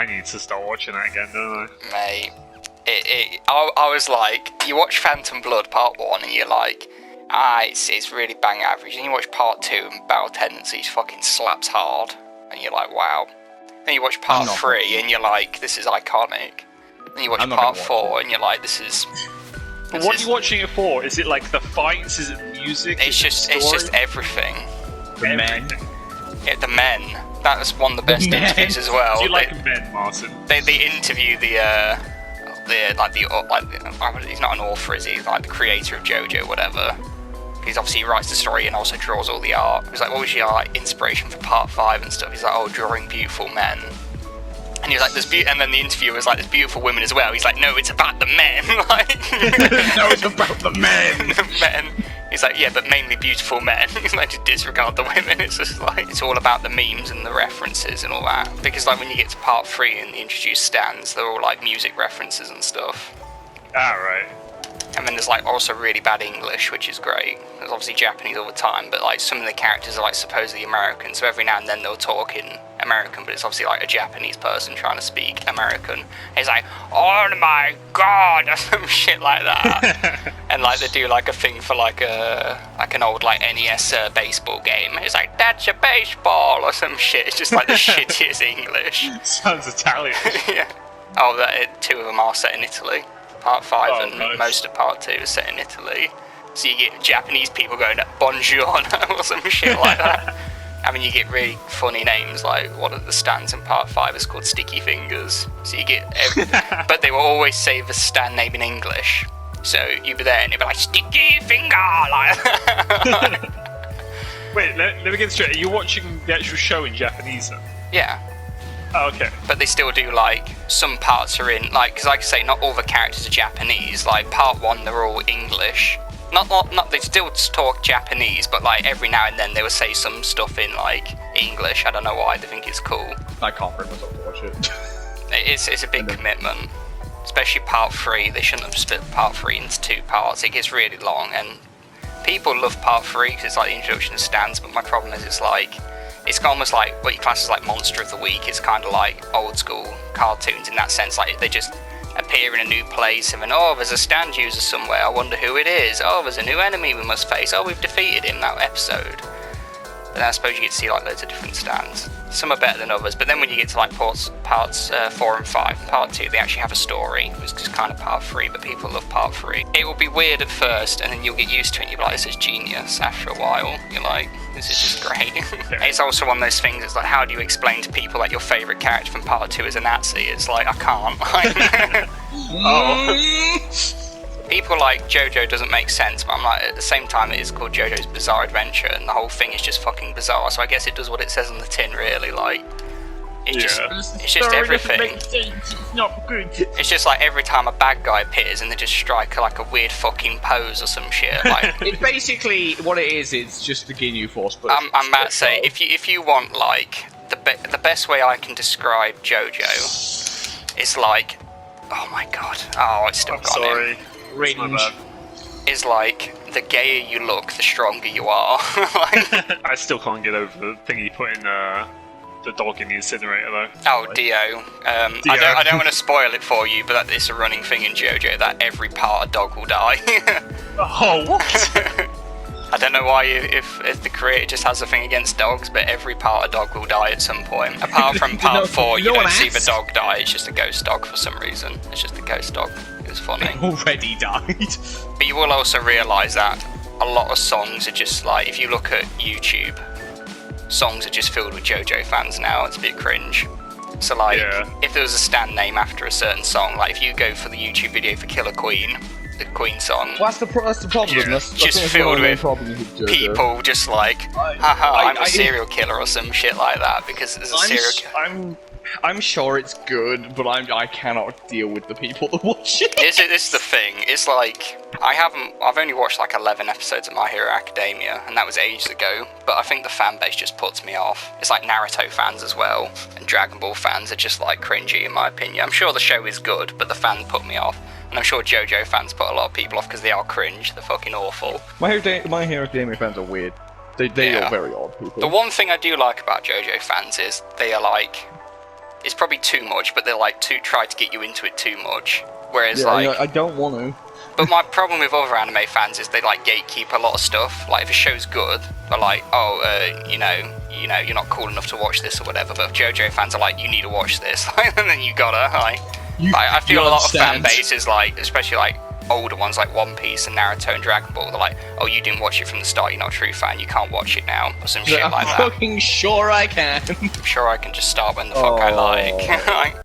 need to start watching that again, don't I? Mate, I was like, you watch Phantom Blood Part 1 and you're like, it's really bang average. And you watch Part 2 and Battle Tendencies fucking slaps hard. And you're like, wow. Then you watch Part 3 and you're like, this is iconic. Then you watch Part 4 and you're like, this is... But what are you watching it for? Is it like the fights? Is it the music? It's just everything. The men. Yeah, the men. That's one of the best interviews as well. Do you like men, Martin? They interview he's not an author, is he? Like the creator of JoJo, whatever. Because obviously he writes the story and also draws all the art. He's like, what was your inspiration for Part 5 and stuff? He's like, oh, drawing beautiful men. And he was like, and then the interviewer was like, there's beautiful women as well. He's like, no, it's about the men. Like, no, it's about the men. The men. He's like, yeah, but mainly beautiful men. He's like, just disregard the women. It's just like, it's all about the memes and the references and all that. Because like when you get to Part 3 and the introduced stands, they're all like music references and stuff. Ah, right. And then there's like also really bad English, which is great. There's obviously Japanese all the time, but like some of the characters are like supposedly American, so every now and then they'll talk in American, but it's obviously like a Japanese person trying to speak American. And it's like, oh my god, or some shit like that. And like they do like a thing for like an old like NES baseball game. It's like, that's a baseball or some shit. It's just like the shittiest English. Sounds Italian. Yeah. Oh, two of them are set in Italy. Part 5 and most of Part 2 is set in Italy. So you get Japanese people going buongiorno or some shit like that. I mean, you get really funny names, like one of the stands in Part 5 is called Sticky Fingers. So you get but they will always say the stand name in English. So you'd be there and you'd be like, Sticky Finger! Like Wait, let me get straight. Are you watching the actual show in Japanese then? Yeah. Oh, okay. But they still do, like, some parts are in, like, because like I say, not all the characters are Japanese. Like, Part 1, they're all English. Not they still talk Japanese, but, like, every now and then they will say some stuff in, like, English. I don't know why, they think it's cool. I can't bring myself to watch it. It's a big commitment. Especially Part 3, they shouldn't have split Part 3 into 2 parts. It gets really long, and people love Part 3 because it's, like, the introduction to stands, but my problem is it's, like... It's almost like what you class as like Monster of the Week. It's kind of like old school cartoons in that sense. Like they just appear in a new place and then, oh, there's a stand user somewhere. I wonder who it is. Oh, there's a new enemy we must face. Oh, we've defeated him that episode. But then I suppose you get to see like loads of different stands. Some are better than others, but then when you get to like parts 4 and 5, Part 2, they actually have a story. It's just kind of Part 3, but people love Part 3. It will be weird at first, and then you'll get used to it, and you'll be like, this is genius. After a while, you're like, this is just great. It's also one of those things, it's like, how do you explain to people that your favourite character from Part 2 is a Nazi? It's like, I can't. Oh. People like JoJo doesn't make sense, but I'm like, at the same time, it is called JoJo's Bizarre Adventure, and the whole thing is just fucking bizarre. So I guess it does what it says on the tin, really. Like, it's just everything. It's not good. It's just like every time a bad guy appears, and they just strike like a weird fucking pose or some shit. Like, it's basically what it is. It's just the Ginyu Force. But I'm about to say, if you want like the best way I can describe JoJo, it's like, oh my god, oh, it's still gone in. Range is like, the gayer you look, the stronger you are. Like, I still can't get over the thing he put in the dog in the incinerator though. Oh, Dio. I don't want to spoil it for you, but it's a running thing in JoJo that every part a dog will die. Oh, what? I don't know why if the creator just has a thing against dogs, but every part a dog will die at some point. Apart from Part 4, you don't see the dog die, it's just a ghost dog for some reason. It's just a ghost dog. It was funny. Already died. But you will also realise that a lot of songs are just like, if you look at YouTube, songs are just filled with JoJo fans now. It's a bit cringe. So like, if there was a stand name after a certain song, like if you go for the YouTube video for Killer Queen, the Queen song, well, that's the problem. Yeah. That's just filled with people just like, haha, I'm a serial killer or some shit like that, because there's a serial killer. I'm sure it's good, but I cannot deal with the people that watch it. This is the thing. It's like, I've only watched like 11 episodes of My Hero Academia, and that was ages ago, but I think the fan base just puts me off. It's like Naruto fans as well, and Dragon Ball fans are just like cringy in my opinion. I'm sure the show is good, but the fans put me off. And I'm sure JoJo fans put a lot of people off because they are cringe. They're fucking awful. My Hero Academia fans are weird. They are very odd people. The one thing I do like about JoJo fans is they are like, it's probably too much, but they're like try to get you into it too much. Whereas Yeah, I don't want to. But my problem with other anime fans is they like gatekeep a lot of stuff. Like if a show's good, they're like, oh, you know, you're not cool enough to watch this or whatever. But JoJo fans are like, you need to watch this, and then you gotta. I feel a lot of fan bases, like especially like older ones like One Piece and Naruto and Dragon Ball, they're like, oh, you didn't watch it from the start, you're not a true fan, you can't watch it now, or some shit like that. I'm fucking sure I can. I'm sure I can just start when the fuck I like.